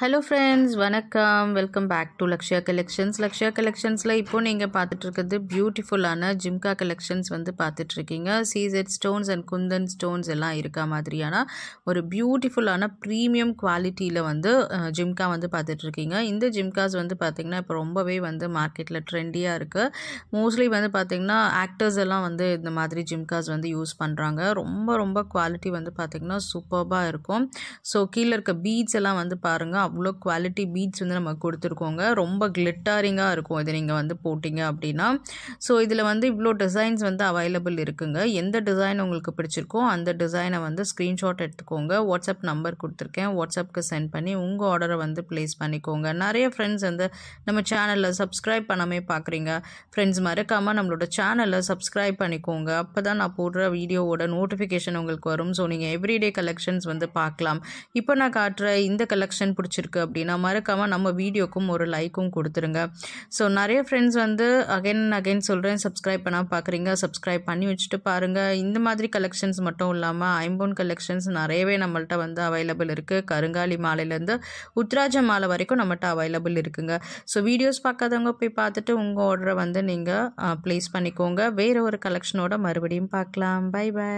Hello friends, வணக்கம். Welcome back to Lakshya collections. Lakshya கலெக்ஷன்ஸில் இப்போ நீங்கள் பார்த்துட்ருக்கிறது பியூட்டிஃபுல்லான ஜிம்கா கலெக்ஷன்ஸ் வந்து பார்த்துட்ருக்கீங்க. சீசெட் ஸ்டோன்ஸ் அண்ட் குந்தன் ஸ்டோன்ஸ் எல்லாம் இருக்க மாதிரியான ஒரு பியூட்டிஃபுல்லான ப்ரீமியம் குவாலிட்டியில் வந்து ஜிம்கா வந்து பார்த்துட்ருக்கீங்க. இந்த ஜிம்காஸ் வந்து பார்த்திங்கன்னா இப்போ ரொம்பவே வந்து மார்க்கெட்டில் ட்ரெண்டியாக இருக்குது. மோஸ்ட்லி வந்து பார்த்திங்கன்னா ஆக்டர்ஸ் எல்லாம் வந்து இந்த மாதிரி ஜிம்காஸ் வந்து யூஸ் பண்ணுறாங்க. ரொம்ப ரொம்ப குவாலிட்டி வந்து பார்த்திங்கன்னா சூப்பர்பாக இருக்கும். ஸோ கீழே இருக்க பீட்ஸ் எல்லாம் வந்து பாருங்கள், அவ்வளோ குவாலிட்டி பீட்ஸ் வந்து நம்ம கொடுத்துருக்கோங்க. ரொம்ப கிளிட்டரிங்காக இருக்கும் இது நீங்கள் வந்து போட்டிங்க அப்படின்னா. ஸோ இதில் வந்து இவ்வளோ டிசைன்ஸ் வந்து அவைலபிள் இருக்குங்க. எந்த டிசைன் உங்களுக்கு பிடிச்சிருக்கோ அந்த டிசைனை வந்து ஸ்க்ரீன்ஷாட் எடுத்துக்கோங்க. வாட்ஸ்அப் நம்பர் கொடுத்துருக்கேன், வாட்ஸ்அப்புக்கு சென்ட் பண்ணி உங்கள் ஆர்டரை வந்து ப்ளேஸ் பண்ணிக்கோங்க. நிறைய ஃப்ரெண்ட்ஸ் வந்து நம்ம சேனலில் சப்ஸ்கிரைப் பண்ணாமே பார்க்குறீங்க. ஃப்ரெண்ட்ஸ், மறக்காமல் நம்மளோட சேனலை சப்ஸ்கிரைப் பண்ணிக்கோங்க. அப்போ தான் நான் போடுற வீடியோவோட நோட்டிஃபிகேஷன் உங்களுக்கு வரும். ஸோ நீங்கள் எவ்ரிடே கலெக்ஷன்ஸ் வந்து பார்க்கலாம். இப்போ நான் காட்டுற இந்த கலெக்ஷன் பிடிச்சிருக்கு அப்படின்னா மறக்காமல் நம்ம வீடியோக்கும் ஒரு லைக்கும் கொடுத்துருங்க. ஸோ நிறைய ஃப்ரெண்ட்ஸ் வந்து அகைன் சொல்கிறேன், சப்ஸ்கிரைப் பண்ணால் பார்க்குறீங்க. சப்ஸ்கிரைப் பண்ணி வச்சுட்டு பாருங்கள். இந்த மாதிரி கலெக்ஷன்ஸ் மட்டும் இல்லாமல் ஐம்பொன் கலெக்ஷன்ஸ் நிறையவே நம்மள்ட்ட வந்து அவைலபிள் இருக்குது. கருங்காலி மாலையிலேருந்து உத்ராஜ மாலை வரைக்கும் நம்மகிட்ட அவைலபிள் இருக்குங்க. ஸோ வீடியோஸ் பார்க்காதவங்க போய் பார்த்துட்டு உங்கள் ஆர்டரை வந்து நீங்கள் ப்ளேஸ் பண்ணிக்கோங்க. வேறு ஒரு கலெக்ஷனோட மறுபடியும் பார்க்கலாம். Bye by.